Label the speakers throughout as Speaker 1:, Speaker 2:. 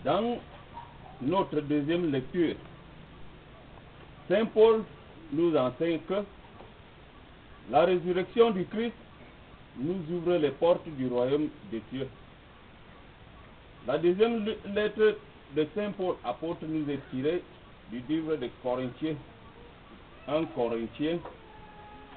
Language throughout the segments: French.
Speaker 1: Dans notre deuxième lecture, Saint Paul nous enseigne que la résurrection du Christ nous ouvre les portes du royaume des cieux. La deuxième lettre de Saint Paul apôtre nous est tirée du livre des Corinthiens, 1 Corinthiens,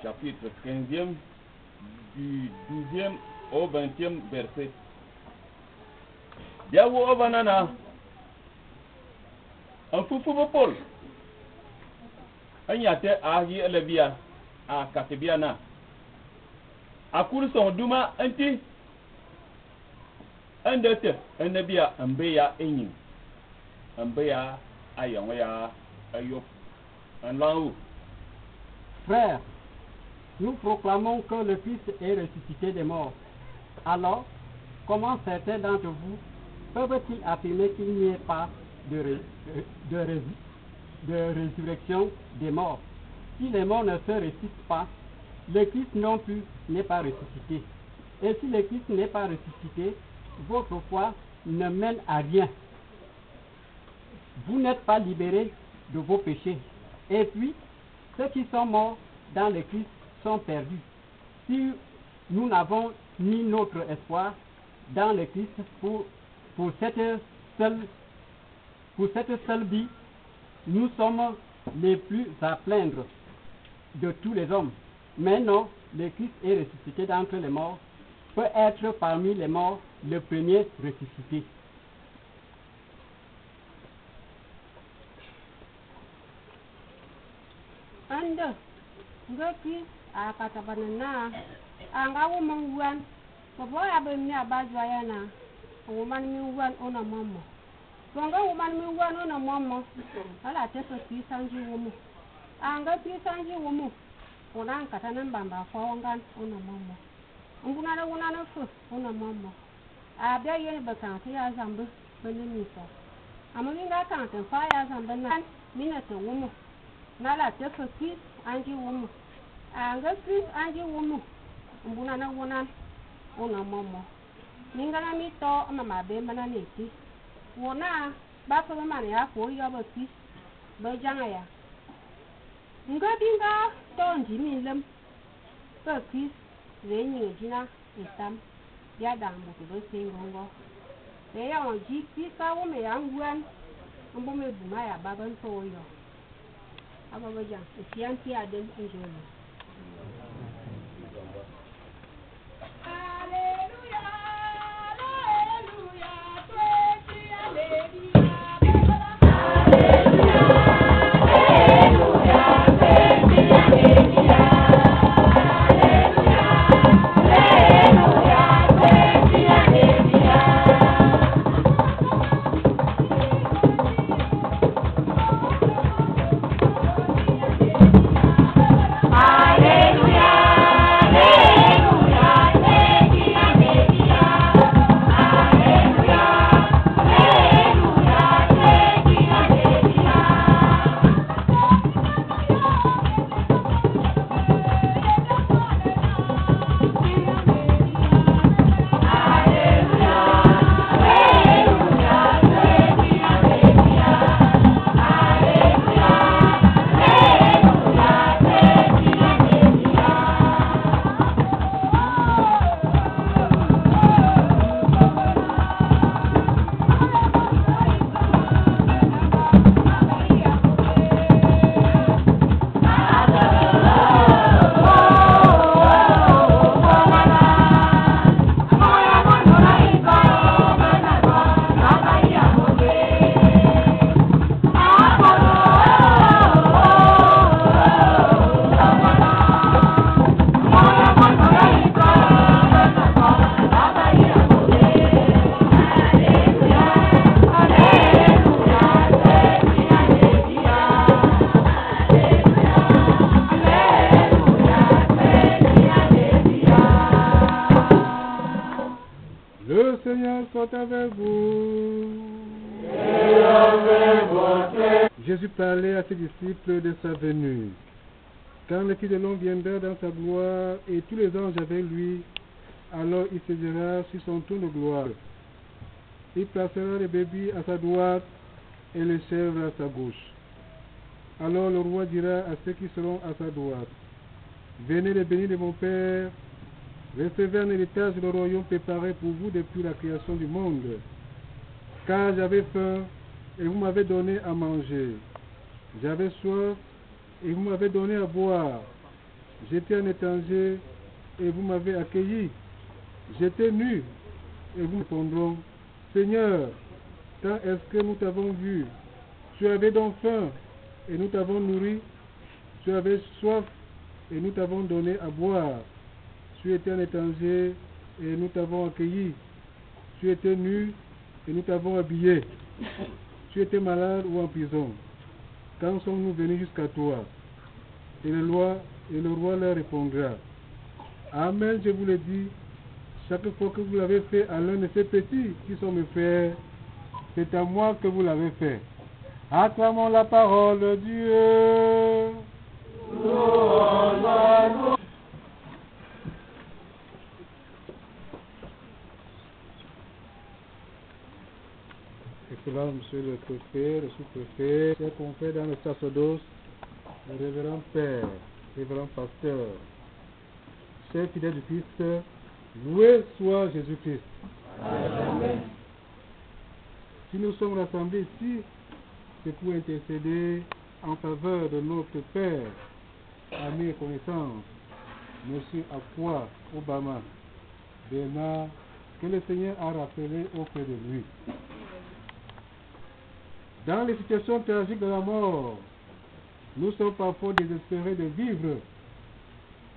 Speaker 1: chapitre 15e, du 12e au 20e verset. Diawo Obanana, un fufu Paul, un yate ahi elebia, a katebiana, a son duma anti, un dete, un nebia, un beya enin, un beya ayamaya ayop, un laou.
Speaker 2: Frères, nous proclamons que le Christ est ressuscité des morts. Alors, comment certains d'entre vous peuvent-ils affirmer qu'il n'y ait pas de résurrection des morts? Si les morts ne se ressuscitent pas, le Christ non plus n'est pas ressuscité. Et si le Christ n'est pas ressuscité, votre foi ne mène à rien. Vous n'êtes pas libérés de vos péchés. Et puis, ceux qui sont morts dans le Christ sont perdus. Si nous n'avons mis notre espoir dans le Christ pour cette seule vie, nous sommes les plus à plaindre de tous les hommes. Mais non, le Christ est ressuscité d'entre les morts, peut être parmi les morts le premier ressuscité.
Speaker 3: Anda, ngaki akatabanana, anga wuman boy abemi abajwaya na, woman mi wan ona mama. Gonga woman mi wan ona mama, ala teso ti sanji womu. Anga ti sanji womu, ona katana mbamba fawongan ona mama. Nguna na wona na fu ona mama. Abia yen bakan ti ya zambu bani misa. Amulinga kan tan fa ya zambu na minata womu. Nala teso ti anji womu. Anga ti anji womu. Nguna na wona ona mama. Ningana mi to mama be mana neti. Wona ba fa mama ya ko yo ba ti. Ba janga ya. Ngabinga to nji mi lem. Ba ki re ni jina itam. Ya da mu to be singongo. Re ya on ji ki ka wo me ya ngwan. Mbo me bu ma ya ba ban to yo. Aba ba jang. Ti anti adem enjoy.
Speaker 4: Le Seigneur soit avec vous.
Speaker 5: Et avec votre...
Speaker 4: Jésus parlait à ses disciples de sa venue. Quand le Fils de l'homme viendra dans sa gloire et tous les anges avec lui, alors il saisira sur son trône de gloire. Il placera le bébé à sa droite et les chèvres à sa gauche. Alors le roi dira à ceux qui seront à sa droite, venez les bénis de mon Père, recevez un héritage le royaume préparé pour vous depuis la création du monde. Car j'avais faim et vous m'avez donné à manger. J'avais soif et vous m'avez donné à boire. J'étais un étranger et vous m'avez accueilli. J'étais nu et vous me répondrez, Seigneur, quand est-ce que nous t'avons vu? Tu avais donc faim et nous t'avons nourri. Tu avais soif et nous t'avons donné à boire. Tu étais un étranger et nous t'avons accueilli. Tu étais nu et nous t'avons habillé. Tu étais malade ou en prison. Quand sommes-nous venus jusqu'à toi? Et le roi leur répondra, Amen, je vous le dis, chaque fois que vous l'avez fait à l'un de ces petits qui sont mes frères, c'est à moi que vous l'avez fait. Acclamons la parole de Dieu. Excellent, monsieur le préfet, le sous-préfet, chers confrères dans le sacerdoce, le révérend père, révérend pasteur, chers fidèles du Christ, loué soit Jésus-Christ. Amen. Si nous sommes rassemblés ici, c'est pour intercéder en faveur de notre père, ami et connaissance, monsieur Akwa Obama Bernard, que le Seigneur a rappelé auprès de lui. Dans les situations tragiques de la mort, nous sommes parfois désespérés de vivre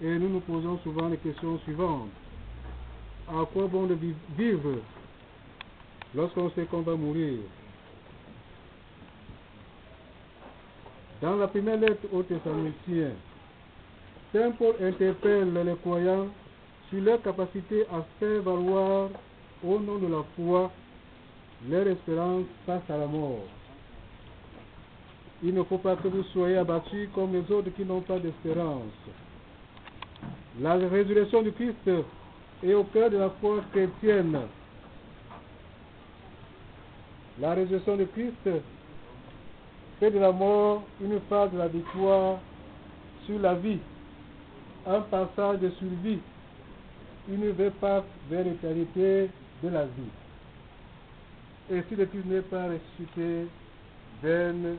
Speaker 4: et nous nous posons souvent les questions suivantes. À quoi bon de vivre lorsqu'on sait qu'on va mourir? Dans la première lettre aux Thessaloniciens, Saint Paul interpelle les croyants sur leur capacité à faire valoir au nom de la foi leur espérance face à la mort. Il ne faut pas que vous soyez abattus comme les autres qui n'ont pas d'espérance. La résurrection du Christ est au cœur de la foi chrétienne. La résurrection du Christ fait de la mort une phase de la victoire sur la vie, un passage de survie, une vraie passe vers l'éternité de la vie. Et si le Christ n'est pas ressuscité, vaine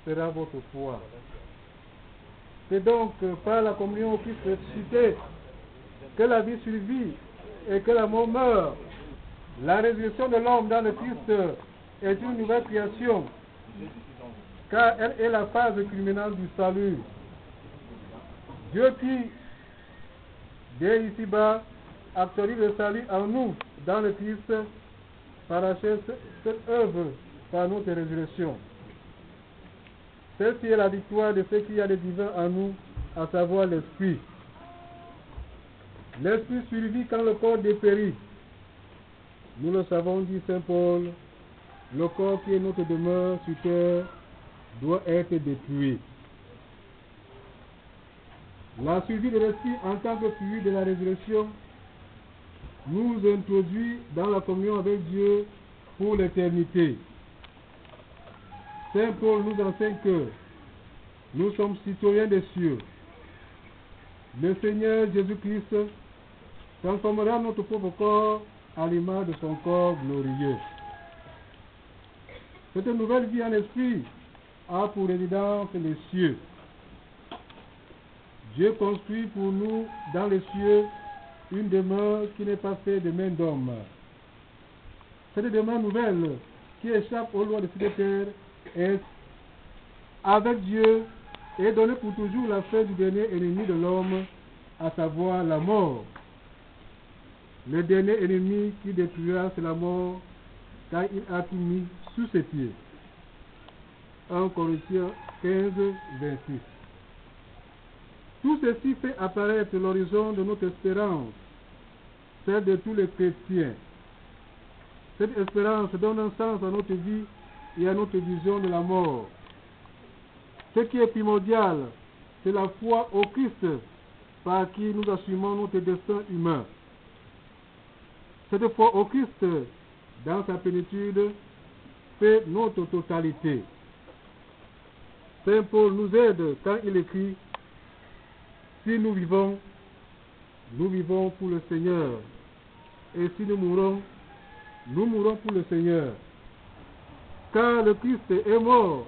Speaker 4: sera votre foi. C'est donc par la communion au Christ ressuscité que la vie survit et que la mort meurt. La résurrection de l'homme dans le Christ est une nouvelle création, car elle est la phase culminante du salut. Dieu qui, dès ici-bas, actualise le salut en nous, dans le Christ, parachève cette œuvre par notre résurrection. Celle-ci est la victoire de ce qu'il y a de divin en nous, à savoir l'Esprit. L'Esprit survit quand le corps dépérit. Nous le savons, dit Saint Paul, le corps qui est notre demeure sur terre doit être détruit. La survie de l'Esprit en tant que fruit de la résurrection nous introduit dans la communion avec Dieu pour l'éternité. Saint Paul nous enseigne que nous sommes citoyens des cieux. Le Seigneur Jésus-Christ transformera notre pauvre corps à l'image de son corps glorieux. Cette nouvelle vie en esprit a pour résidence les cieux. Dieu construit pour nous dans les cieux une demeure qui n'est pas faite de main d'homme. Cette demeure nouvelle qui échappe aux lois de cette terre est avec Dieu et donnée pour toujours la fin du dernier ennemi de l'homme, à savoir la mort. Le dernier ennemi qui détruira, c'est la mort, car il a tout mis sous ses pieds. 1 Corinthiens 15, 26. Tout ceci fait apparaître l'horizon de notre espérance, celle de tous les chrétiens. Cette espérance donne un sens à notre vie et à notre vision de la mort. Ce qui est primordial, c'est la foi au Christ, par qui nous assumons notre destin humain. Cette foi au Christ dans sa plénitude, fait notre totalité. Saint Paul nous aide quand il écrit: si nous vivons pour le Seigneur. Et si nous mourons pour le Seigneur. Car le Christ est mort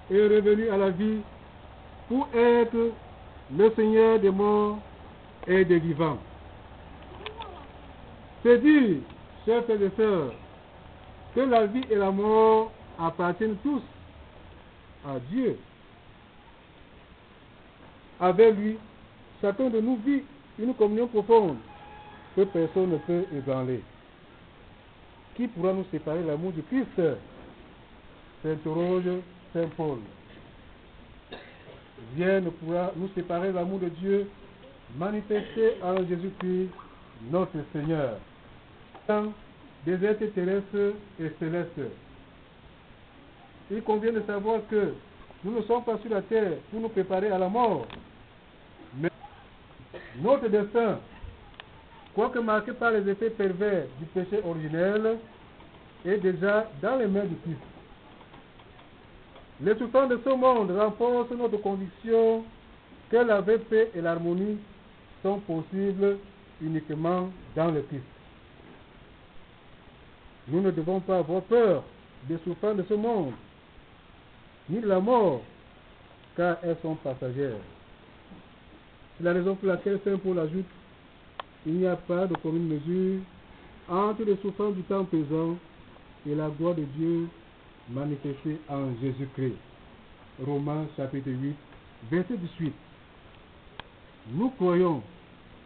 Speaker 4: et est revenu à la vie pour être le Seigneur des morts et des vivants. C'est dire, chers frères et sœurs, que la vie et la mort appartiennent tous à Dieu. Avec lui, chacun de nous vit une communion profonde que personne ne peut ébranler. Qui pourra nous séparer de l'amour du Christ? S'interroge Saint Paul. Rien ne pourra nous séparer de l'amour de Dieu manifesté en Jésus-Christ, notre Seigneur. Des êtres terrestres et célestes. Il convient de savoir que nous ne sommes pas sur la terre pour nous préparer à la mort. Mais notre destin, quoique marqué par les effets pervers du péché originel, est déjà dans les mains du Christ. Les souffrances de ce monde renforcent notre conviction que la vraie paix et l'harmonie sont possibles uniquement dans le Christ. Nous ne devons pas avoir peur des souffrances de ce monde, ni de la mort, car elles sont passagères. C'est la raison pour laquelle Saint Paul ajoute: il n'y a pas de commune mesure entre les souffrances du temps présent et la gloire de Dieu manifestée en Jésus-Christ. Romains chapitre 8, verset 18. Nous croyons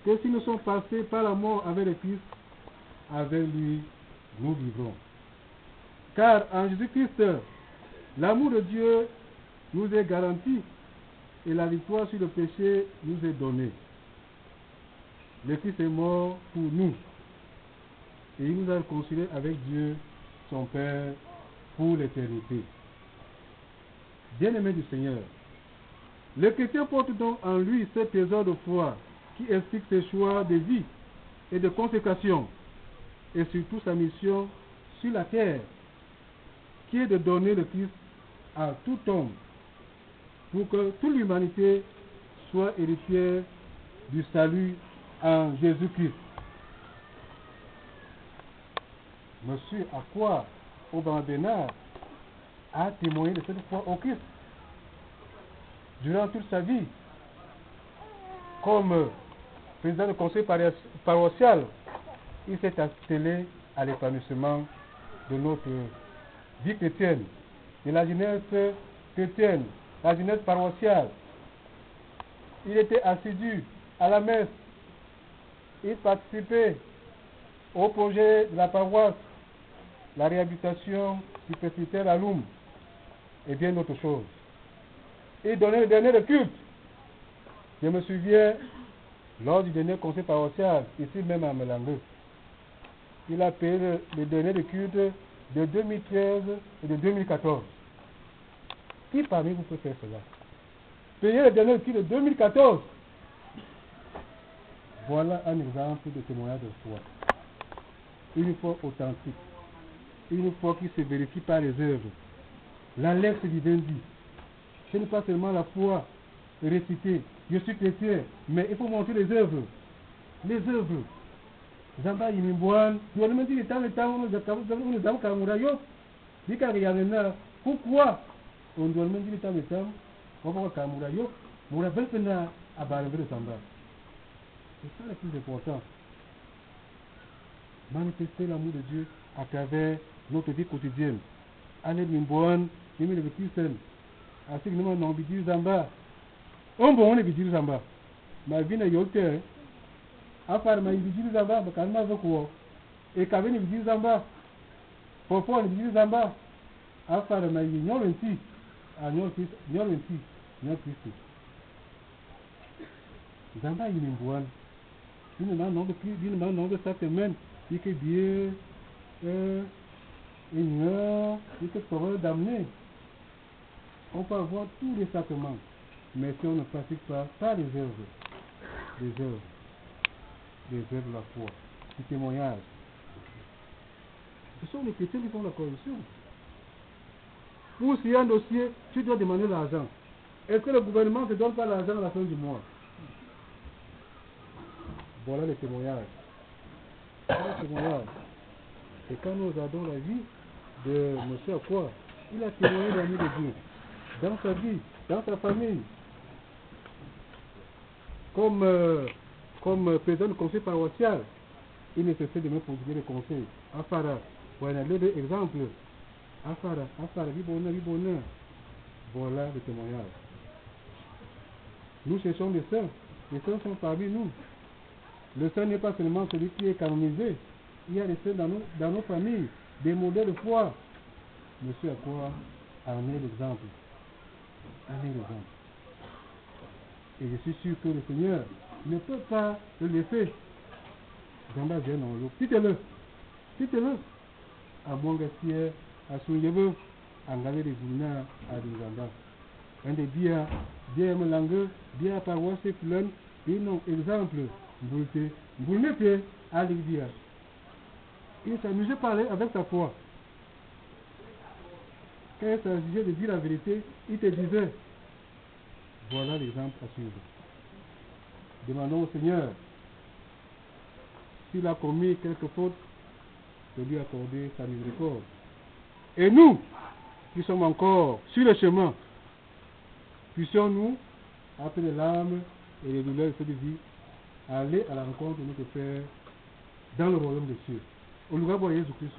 Speaker 4: que si nous sommes passés par la mort avec le Christ, avec lui, nous vivrons. Car en Jésus-Christ, l'amour de Dieu nous est garanti et la victoire sur le péché nous est donnée. Le Christ est mort pour nous et il nous a réconciliés avec Dieu, son Père, pour l'éternité. Bien-aimés du Seigneur, le chrétien porte donc en lui ce trésor de foi qui explique ses choix de vie et de consécration et surtout sa mission sur la terre, qui est de donner le Christ à tout homme pour que toute l'humanité soit héritière du salut en Jésus-Christ. Monsieur à quoi Aubin Bénard a témoigné de cette foi au Christ durant toute sa vie. Comme président du conseil paroissial, il s'est attelé à l'épanouissement de notre vie chrétienne, de la jeunesse chrétienne, la jeunesse paroissiale. Il était assidu à la messe, il participait au projet de la paroisse, la réhabilitation du presbytère à Loum et bien d'autres choses. Il donnait le dernier de culte. Je me souviens, lors du dernier conseil paroissial, ici même à Melangue, il a payé le dernier de culte de 2013 et de 2014. Qui parmi vous peut faire cela? Payer le dernier de culte de 2014. Voilà un exemple de témoignage de foi. Une foi authentique. Une foi qui se vérifie par les œuvres. La lettre divine dit. Ce n'est pas seulement la foi récitée. Je suis chrétien, mais il faut montrer les œuvres. Les œuvres. Zamba yimimboan, doit me dire pourquoi on doit me dire on va Kamurayo, on va faire à Barbe de Zamba. C'est ça le plus important. Manifester l'amour de Dieu à travers notre vie quotidienne. Allez mimboan, yimi le Christian. Ainsi que nous n'avons pas dit Zamba. On va dire Zamba. Ma vie n'est yoke. Afar ma ibijiri Zamba, bakalma vekuo. E kabeni ibijiri Zamba. Popo ni ibijiri Zamba. Afar ma ibijiri nyolenti. Zamba yini mbuan. Une main de cette semaine, il que Dieu il que pourrait d'amener. On peut avoir tous les sacrements, mais si on ne pratique pas les œuvres de la foi, du témoignage. Ce sont les chrétiens qui font la corruption. Pour signer un dossier, tu dois demander l'argent. Est-ce que le gouvernement ne te donne pas l'argent à la fin du mois? Voilà les témoignages. Voilà les témoignages. Et quand nous regardons la vie de M. Akwa, il a témoigné l'ami de Dieu. Dans sa vie, dans sa famille. Comme président du conseil paroissial, il ne cessait de me proposer des conseils. Afara, voilà deux exemples. Afara, Vibona. Voilà le témoignage. Nous cherchons les saints. Les saints sont parmi nous. Le saint n'est pas seulement celui qui est canonisé. Il y a des saints dans nos familles, des modèles de foi. Monsieur Akwa en est l'exemple. Et je suis sûr que le Seigneur ne peut pas le laisser. Quittez-le. À bon gaspillage, à son yeux, à gaver des boulins à Dinganda. Un des biens, bien langue, bien paroisse et plein, et non, exemple, boulneté, à l'Igdia. Il s'amusait à parler avec sa foi. Quand il s'agissait de dire la vérité, il te disait, voilà l'exemple à suivre. Demandons au Seigneur, s'il a commis quelque faute, de lui accorder sa miséricorde. Et nous, qui sommes encore sur le chemin, puissions-nous, après les larmes et les douleurs de cette vie, aller à la rencontre de notre Père dans le royaume des cieux. Au Jésus-Christ.